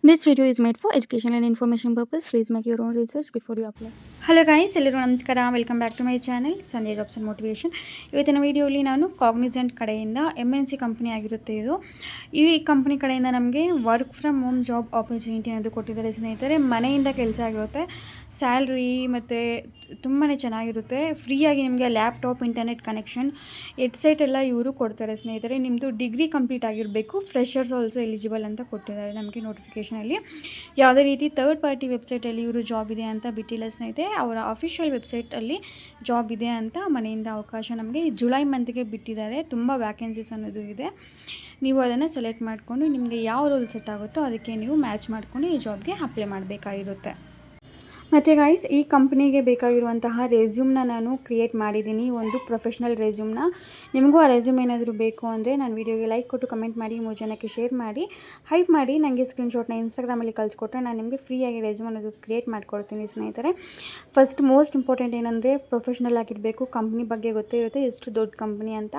This video is made for educational and information purpose. Please make your own research before you apply. Hello guys, ಎಲ್ಲರೂ ನಮಸ್ಕಾರ. Welcome back to my channel Sandhya jobs and motivation. ಇವತ್ತಿನ ವೀಡಿಯೋಲಿ ನಾನು Cognizant ಕಡೆಯಿಂದ MNC company ಆಗಿರುತ್ತೆ ಇದು. ಈ company ಕಡೆಯಿಂದ ನಮಗೆ work from home job opportunity ಅನ್ನೋದು ಕೊಟ್ಟಿದ್ದಾರೆ ಸ್ನೇಹಿತರೆ. ಮನೆಯಿಂದ ಕೆಲಸ ಆಗಿರುತ್ತೆ, ಸ್ಯಾಲ್ರಿ ಮತ್ತು ತುಂಬಾ ಚೆನ್ನಾಗಿರುತ್ತೆ. ಫ್ರೀಯಾಗಿ ನಿಮಗೆ ಲ್ಯಾಪ್ಟಾಪ್, ಇಂಟರ್ನೆಟ್ ಕನೆಕ್ಷನ್, ಹೆಡ್ಸೆಟ್ ಎಲ್ಲ ಇವರು ಕೊಡ್ತಾರೆ ಸ್ನೇಹಿತರೆ. ನಿಮ್ಮದು ಡಿಗ್ರಿ ಕಂಪ್ಲೀಟ್ ಆಗಿರಬೇಕು. ಫ್ರೆಷರ್ಸ್ ಆಲ್ಸೋ ಎಲಿಜಿಬಲ್ ಅಂತ ಕೊಟ್ಟಿದ್ದಾರೆ ನಮಗೆ ನೋಟಿಫಿಕೇಷನಲ್ಲಿ. ಯಾವುದೇ ರೀತಿ ಥರ್ಡ್ ಪಾರ್ಟಿ ವೆಬ್ಸೈಟಲ್ಲಿ ಇವರು ಜಾಬ್ ಇದೆ ಅಂತ ಬಿಟ್ಟಿಲ್ಲ ಸ್ನೇಹಿತರೆ. ಅವರ ಅಫಿಷಿಯಲ್ ವೆಬ್ಸೈಟಲ್ಲಿ ಜಾಬ್ ಇದೆ ಅಂತ ಮನೆಯಿಂದ ಅವಕಾಶ ನಮಗೆ ಜುಲೈ ಮಂತ್ಗೆ ಬಿಟ್ಟಿದ್ದಾರೆ. ತುಂಬ ವ್ಯಾಕೆನ್ಸೀಸ್ ಅನ್ನೋದು ಇದೆ. ನೀವು ಅದನ್ನು ಸೆಲೆಕ್ಟ್ ಮಾಡಿಕೊಂಡು ನಿಮಗೆ ಯಾವ ರೋಲ್ ಸೆಟ್ ಆಗುತ್ತೋ ಅದಕ್ಕೆ ನೀವು ಮ್ಯಾಚ್ ಮಾಡಿಕೊಂಡು ಈ ಜಾಬ್ಗೆ ಅಪ್ಲೈ ಮಾಡಬೇಕಾಗಿರುತ್ತೆ. ಮತ್ತು ಗೈಸ್, ಈ ಕಂಪ್ನಿಗೆ ಬೇಕಾಗಿರುವಂತಹ ರೆಸ್ಯೂಮ್ನ ನಾನು ಕ್ರಿಯೇಟ್ ಮಾಡಿದ್ದೀನಿ, ಒಂದು ಪ್ರೊಫೆಷ್ನಲ್ ರೆಸ್ಯೂಮ್ನ. ನಿಮಗೂ ಆ ರೆಸ್ಯೂಮ್ ಏನಾದರೂ ಬೇಕು ಅಂದರೆ ನಾನು ವೀಡಿಯೋಗೆ ಲೈಕ್ ಕೊಟ್ಟು ಕಮೆಂಟ್ ಮಾಡಿ, 3 ಜನಕ್ಕೆ ಶೇರ್ ಮಾಡಿ, ಹೈಪ್ ಮಾಡಿ, ನನಗೆ ಸ್ಕ್ರೀನ್ಶಾಟ್ನ ಇನ್ಸ್ಟಾಗ್ರಾಮಲ್ಲಿ ಕಳಿಸ್ಕೊಟ್ರೆ ನಾನು ನಿಮಗೆ ಫ್ರೀಯಾಗಿ ರೆಸ್ಯೂಮ್ ಅನ್ನೋದು ಕ್ರಿಯೇಟ್ ಮಾಡಿಕೊಡ್ತೀನಿ ಸ್ನೇಹಿತರೆ. ಫಸ್ಟ್ ಮೋಸ್ಟ್ ಇಂಪಾರ್ಟೆಂಟ್ ಏನಂದರೆ ಪ್ರೊಫೆಷ್ನಲ್ ಆಗಿರಬೇಕು. ಕಂಪ್ನಿ ಬಗ್ಗೆ ಗೊತ್ತೇ ಇರುತ್ತೆ ಎಷ್ಟು ದೊಡ್ಡ ಕಂಪ್ನಿ ಅಂತ.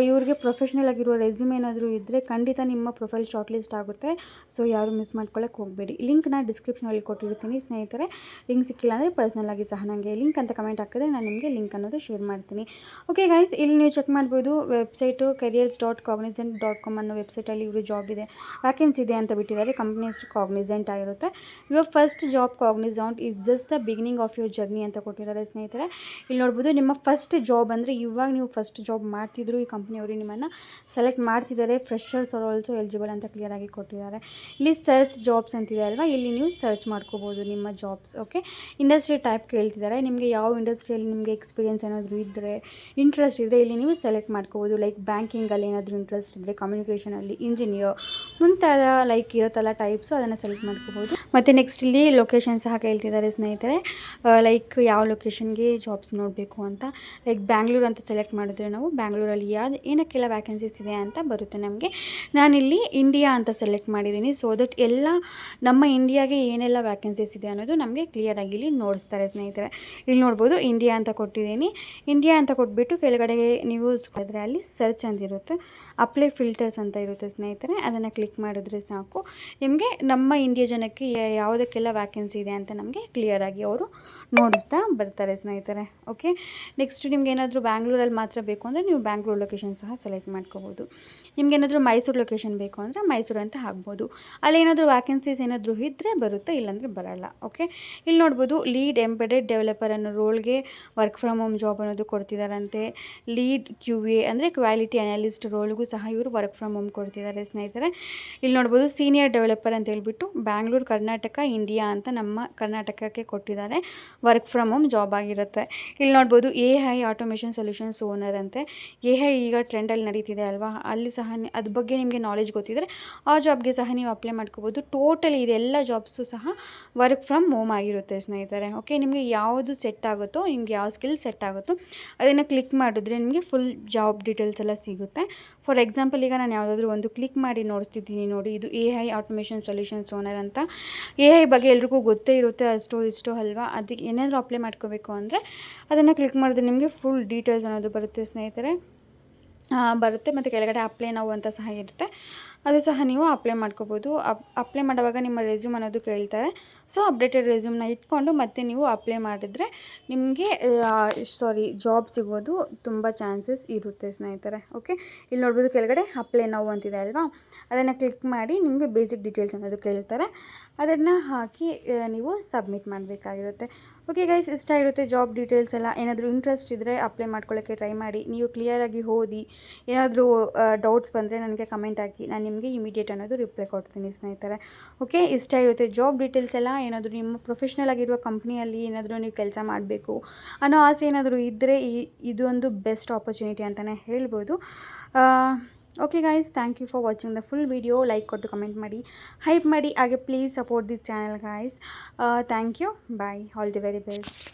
ಇವ್ರಿಗೆ ಪ್ರೊಫೆಷ್ನಲ್ ಆಗಿರುವ ರೆಸ್ಯೂಮ್ ಏನಾದರೂ ಇದ್ದರೆ ಖಂಡಿತ ನಿಮ್ಮ ಪ್ರೊಫೈಲ್ ಶಾರ್ಟ್ ಲಿಸ್ಟ್ ಆಗುತ್ತೆ. ಸೊ ಯಾರು ಮಿಸ್ ಮಾಡ್ಕೊಳ್ಳೋಕೆ ಹೋಗಬೇಡಿ. ಲಿಂಕ್ನ ಡಿಸ್ಕ್ರಿಪ್ಷನಲ್ಲಿ ಕೊಟ್ಟಿರ್ತೀನಿ ಸ್ನೇಹಿತರೆ. ಲಿಂಕ್ ಸಿಕ್ಕಿಲ್ಲ ಅಂದರೆ ಪರ್ಸ್ನಲ್ ಆಗಿ ಸಹ ನನಗೆ ಲಿಂಕ್ ಅಂತ ಕಮೆಂಟ್ ಹಾಕಿದ್ರೆ ನಾನು ನಿಮಗೆ ಲಿಂಕ್ ಅನ್ನೋದು ಶೇರ್ ಮಾಡ್ತೀನಿ. ಓಕೆ ಗೈಸ್, ಇಲ್ಲಿ ನೀವು ಚೆಕ್ ಮಾಡ್ಬೋದು. ವೆಬ್ಸೈಟು careers.cognizant.com ಅನ್ನೋ ವೆಬ್ಸೈಟಲ್ಲಿ ಇವರು ಜಾಬ್ ಇದೆ, ವ್ಯಾಕೆನ್ಸಿ ಇದೆ ಅಂತ ಬಿಟ್ಟಿದ್ದಾರೆ. ಕಂಪ್ನಿ ಹೆಸರು ಕಾಗ್ನಿಸೆಂಟ್ ಆಗಿರುತ್ತೆ. Your first job Cognizant is just the beginning of your journey ಅಂತ ಕೊಟ್ಟಿದ್ದಾರೆ ಸ್ನೇಹಿತರೆ. ಇಲ್ಲಿ ನೋಡ್ಬೋದು, ನಿಮ್ಮ ಫಸ್ಟ್ ಜಾಬ್ ಅಂದರೆ ಇವಾಗ ನೀವು ಫಸ್ಟ್ ಜಾಬ್ ಮಾಡ್ತಿದ್ರು, ಈ ಕಂಪ್ನಿಯವರು ನಿಮ್ಮನ್ನು ಸೆಲೆಕ್ಟ್ ಮಾಡ್ತಿದ್ದಾರೆ. ಫ್ರೆಷರ್ಸ್ ಆರ್ ಆಲ್ಸೋ ಎಲಿಜಿಬಲ್ ಅಂತ ಕ್ಲಿಯರಾಗಿ ಕೊಟ್ಟಿದ್ದಾರೆ. ಇಲ್ಲಿ ಸರ್ಚ್ ಜಾಬ್ಸ್ ಅಂತಿದೆ ಅಲ್ವಾ, ಇಲ್ಲಿ ನೀವು ಸರ್ಚ್ ಮಾಡ್ಕೋಬೋದು ನಿಮ್ಮ ಜಾಬ್ಸ್. ಓಕೆ, ಇಂಡಸ್ಟ್ರಿ ಟೈಪ್ ಕೇಳ್ತಿದ್ದಾರೆ. ನಿಮಗೆ ಯಾವ ಇಂಡಸ್ಟ್ರಿಯಲ್ಲಿ ನಿಮಗೆ ಎಕ್ಸ್ಪೀರಿಯನ್ಸ್ ಏನಾದರೂ ಇದ್ದರೆ, ಇಂಟ್ರೆಸ್ಟ್ ಇದ್ದರೆ ಇಲ್ಲಿ ನೀವು ಸೆಲೆಕ್ಟ್ ಮಾಡ್ಕೋಬೋದು. ಲೈಕ್ ಬ್ಯಾಂಕಿಂಗಲ್ಲಿ ಏನಾದರೂ ಇಂಟ್ರೆಸ್ಟ್ ಇದ್ದರೆ, ಕಮ್ಯುನಿಕೇಷನಲ್ಲಿ, ಇಂಜಿನಿಯರ್, ಮುಂತಾದ ಲೈಕ್ ಇರುತ್ತಲ್ಲ ಟೈಪ್ಸು, ಅದನ್ನು ಸೆಲೆಕ್ಟ್ ಮಾಡ್ಕೋಬೋದು. ಮತ್ತು ನೆಕ್ಸ್ಟ್ ಇಲ್ಲಿ ಲೊಕೇಶನ್ ಸಹ ಕೇಳ್ತಿದ್ದಾರೆ ಸ್ನೇಹಿತರೆ. ಲೈಕ್ ಯಾವ ಲೊಕೇಶನ್ಗೆ ಜಾಬ್ಸ್ ನೋಡಬೇಕು ಅಂತ. ಲೈಕ್ ಬ್ಯಾಂಗ್ಳೂರು ಅಂತ ಸೆಲೆಕ್ಟ್ ಮಾಡಿದ್ರೆ ನಾವು ಬ್ಯಾಂಗ್ಳೂರಲ್ಲಿ ಏನಕ್ಕೆಲ್ಲ ವ್ಯಾಕೆನ್ಸೀಸ್ ಇದೆ ಅಂತ ಬರುತ್ತೆ ನಮಗೆ. ನಾನಿಲ್ಲಿ ಇಂಡಿಯಾ ಅಂತ ಸೆಲೆಕ್ಟ್ ಮಾಡಿದ್ದೀನಿ. ಸೊ ದಟ್ ಎಲ್ಲ ನಮ್ಮ ಇಂಡಿಯಾಗೆ ಏನೆಲ್ಲ ವ್ಯಾಕೆನ್ಸೀಸ್ ಇದೆ ಅನ್ನೋದು ನಮಗೆ ಕ್ಲಿಯರಾಗಿ ಇಲ್ಲಿ ನೋಡಿಸ್ತಾರೆ ಸ್ನೇಹಿತರೆ. ಇಲ್ಲಿ ನೋಡ್ಬೋದು, ಇಂಡಿಯಾ ಅಂತ ಕೊಟ್ಟಿದ್ದೀನಿ. ಇಂಡಿಯಾ ಅಂತ ಕೊಟ್ಬಿಟ್ಟು ಕೆಳಗಡೆಗೆ ನೀವು ಸ್ಕ್ರೋಲ್ ಅಲ್ಲಿ ಸರ್ಚ್ ಅಂತಿರುತ್ತೆ, ಅಪ್ಲೈ ಫಿಲ್ಟರ್ಸ್ ಅಂತ ಇರುತ್ತೆ ಸ್ನೇಹಿತರೆ. ಅದನ್ನು ಕ್ಲಿಕ್ ಮಾಡಿದ್ರೆ ಸಾಕು, ನಿಮಗೆ ನಮ್ಮ ಇಂಡಿಯಾ ಜನಕ್ಕೆ ಯಾವುದಕ್ಕೆಲ್ಲ ವ್ಯಾಕೆನ್ಸಿ ಇದೆ ಅಂತ ನಮಗೆ ಕ್ಲಿಯರಾಗಿ ಅವರು ನೋಡಿಸ್ತಾ ಬರ್ತಾರೆ ಸ್ನೇಹಿತರೆ. ಓಕೆ, ನೆಕ್ಸ್ಟ್ ನಿಮ್ಗೆ ಏನಾದರೂ ಬ್ಯಾಂಗ್ಳೂರಲ್ಲಿ ಮಾತ್ರ ಬೇಕು ಅಂದರೆ ನೀವು ಬ್ಯಾಂಗ್ಳೂರು ಲೊಕೇಶನ್ ಸಹ ಸೆಲೆಕ್ಟ್ ಮಾಡ್ಕೋಬೋದು. ನಿಮ್ಗೇನಾದರೂ ಮೈಸೂರು ಲೊಕೇಶನ್ ಬೇಕು ಅಂದರೆ ಮೈಸೂರು ಅಂತ ಹಾಕ್ಬೋದು. ಅಲ್ಲಿ ಏನಾದರೂ ವ್ಯಾಕೆನ್ಸೀಸ್ ಏನಾದರೂ ಇದ್ದರೆ ಬರುತ್ತೆ, ಇಲ್ಲಾಂದರೆ ಬರೋಲ್ಲ. ಓಕೆ, ಇಲ್ಲಿ ನೋಡ್ಬೋದು, ಲೀಡ್ ಎಂಬೆಡೆಡ್ ಡೆವಲಪರ್ ಅನ್ನೋ ರೋಲ್ಗೆ ವರ್ಕ್ ಫ್ರಮ್ ಹೋಮ್ ಜಾಬ್ ಅನ್ನೋದು ಕೊಡ್ತಿದ್ದಾರಂತೆ. ಲೀಡ್ QA ಅಂದರೆ ಕ್ವಾಲಿಟಿ ಅನಾಲಿಸ್ಟ್ ರೋಲ್ಗೂ ಸಹ ಇವರು ವರ್ಕ್ ಫ್ರಮ್ ಹೋಮ್ ಕೊಡ್ತಿದ್ದಾರೆ ಸ್ನೇಹಿತರೆ. ಇಲ್ಲಿ ನೋಡ್ಬೋದು, ಸೀನಿಯರ್ ಡೆವಲಪರ್ ಅಂತ ಹೇಳ್ಬಿಟ್ಟು ಬ್ಯಾಂಗ್ಳೂರು, ಕರ್ನಾಟಕ, ಇಂಡಿಯಾ ಅಂತ ನಮ್ಮ ಕರ್ನಾಟಕಕ್ಕೆ ಕೊಟ್ಟಿದ್ದಾರೆ. ವರ್ಕ್ ಫ್ರಮ್ ಹೋಮ್ ಜಾಬ್ ಆಗಿರುತ್ತೆ. ಇಲ್ಲಿ ನೋಡ್ಬೋದು, AI ಆಟೋಮೇಷನ್ ಸೊಲ್ಯೂಷನ್ಸ್ ಓನರ್ ಅಂತೆ. AI ಈಗ ಟ್ರೆಂಡಲ್ಲಿ ನಡೀತಿದೆ ಅಲ್ವಾ, ಅಲ್ಲಿ ಸಹ ಅದ್ರ ಬಗ್ಗೆ ನಿಮಗೆ ನಾಲೆಜ್ ಗೊತ್ತಿದ್ದರೆ ಆ ಜಾಬ್ಗೆ ಸಹ ನೀವು ಅಪ್ಲೈ ಮಾಡ್ಕೋಬೋದು. ಟೋಟಲಿ ಇದೆಲ್ಲ ಜಾಬ್ಸು ಸಹ ವರ್ಕ್ ಫ್ರಮ್ ಹೋಮ್ ಆಗಿರುತ್ತೆ ಸ್ನೇಹಿತರೆ. ಓಕೆ, ನಿಮಗೆ ಯಾವುದು ಸೆಟ್ ಆಗುತ್ತೋ, ನಿಮ್ಗೆ ಯಾವ ಸ್ಕಿಲ್ ಸೆಟ್ ಆಗುತ್ತೋ ಅದನ್ನು ಕ್ಲಿಕ್ ಮಾಡಿದ್ರೆ ನಿಮಗೆ ಫುಲ್ ಜಾಬ್ ಡೀಟೇಲ್ಸ್ ಎಲ್ಲ ಸಿಗುತ್ತೆ. ಫಾರ್ ಎಕ್ಸಾಂಪಲ್, ಈಗ ನಾನು ಯಾವುದಾದ್ರೂ ಒಂದು ಕ್ಲಿಕ್ ಮಾಡಿ ನೋಡಿಸ್ತಿದ್ದೀನಿ ನೋಡಿ, ಇದು AI ಆಟೋಮೇಷನ್ ಸೊಲ್ಯೂಷನ್ಸ್ ಓನರ್ ಅಂತ. AI ಬಗ್ಗೆ ಎಲ್ರಿಗೂ ಗೊತ್ತೇ ಇರುತ್ತೆ, ಅಷ್ಟೋ ಇಷ್ಟೋ ಅಲ್ವಾ. ಅದಕ್ಕೆ ಏನಾದರೂ ಅಪ್ಲೈ ಮಾಡ್ಕೋಬೇಕು ಅಂದರೆ ಅದನ್ನು ಕ್ಲಿಕ್ ಮಾಡಿದ್ರೆ ನಿಮಗೆ ಫುಲ್ ಡೀಟೇಲ್ಸ್ ಅನ್ನೋದು ಬರುತ್ತೆ ಸ್ನೇಹಿತರೆ. ಬರುತ್ತೆ. ಮತ್ತು ಕೆಳಗಡೆ ಅಪ್ಲೈ ನಾವು ಅಂತ ಸಹ ಇರುತ್ತೆ, ಅದು ಸಹ ನೀವು ಅಪ್ಲೈ ಮಾಡ್ಕೋಬೋದು. ಅಪ್ಲೈ ಮಾಡುವಾಗ ನಿಮ್ಮ ರೆಸ್ಯೂಮ್ ಅನ್ನೋದು ಕೇಳ್ತಾರೆ. ಸೊ ಅಪ್ಡೇಟೆಡ್ ರೆಸ್ಯೂಮ್ನ ಇಟ್ಕೊಂಡು ಮತ್ತೆ ನೀವು ಅಪ್ಲೈ ಮಾಡಿದ್ರೆ ನಿಮಗೆ ಜಾಬ್ ಸಿಗೋದು ತುಂಬ ಚಾನ್ಸಸ್ ಇರುತ್ತೆ ಸ್ನೇಹಿತರೆ. ಓಕೆ, ಇಲ್ಲಿ ನೋಡ್ಬೋದು, ಕೆಳಗಡೆ ಅಪ್ಲೈ ನಾವು ಅಂತಿದೆ ಅಲ್ವಾ, ಅದನ್ನು ಕ್ಲಿಕ್ ಮಾಡಿ ನಿಮಗೆ ಬೇಸಿಕ್ ಡೀಟೇಲ್ಸ್ ಅನ್ನೋದು ಕೇಳ್ತಾರೆ. ಅದನ್ನು ಹಾಕಿ ನೀವು ಸಬ್ಮಿಟ್ ಮಾಡಬೇಕಾಗಿರುತ್ತೆ. ಓಕೆ ಗೈಸ್, ಇಷ್ಟ ಇರುತ್ತೆ ಜಾಬ್ ಡೀಟೇಲ್ಸ್ ಎಲ್ಲ. ಏನಾದರೂ ಇಂಟ್ರೆಸ್ಟ್ ಇದ್ದರೆ ಅಪ್ಲೈ ಮಾಡ್ಕೊಳ್ಳೋಕ್ಕೆ ಟ್ರೈ ಮಾಡಿ. ನೀವು ಕ್ಲಿಯರಾಗಿ ಓದಿ, ಏನಾದರೂ ಡೌಟ್ಸ್ ಬಂದರೆ ನನಗೆ ಕಮೆಂಟ್ ಹಾಕಿ, ನಾನು ನಿಮಗೆ ಇಮಿಡಿಯೇಟ್ ಅನ್ನೋದು ರಿಪ್ಲೈ ಕೊಡ್ತೀನಿ ಸ್ನೇಹಿತರೆ. ಓಕೆ, ಇಷ್ಟ ಇರುತ್ತೆ ಜಾಬ್ ಡೀಟೇಲ್ಸ್ ಎಲ್ಲ. ಏನಾದರೂ ನಿಮ್ಮ ಪ್ರೊಫೆಷ್ನಲ್ ಆಗಿರುವ ಕಂಪ್ನಿಯಲ್ಲಿ ಏನಾದರೂ ನೀವು ಕೆಲಸ ಮಾಡಬೇಕು ಅನ್ನೋ ಆಸೆ ಏನಾದರೂ ಇದ್ದರೆ ಇದು ಒಂದು ಬೆಸ್ಟ್ ಆಪರ್ಚುನಿಟಿ ಅಂತಲೇ ಹೇಳ್ಬೋದು. Okay guys, thank you for watching the full video. Like ಕೊಟ್ಟು ಕಮೆಂಟ್ ಮಾಡಿ, ಹೈಪ್ ಮಾಡಿ, ಹಾಗೆ please support this channel guys. Thank you, bye, all the very best.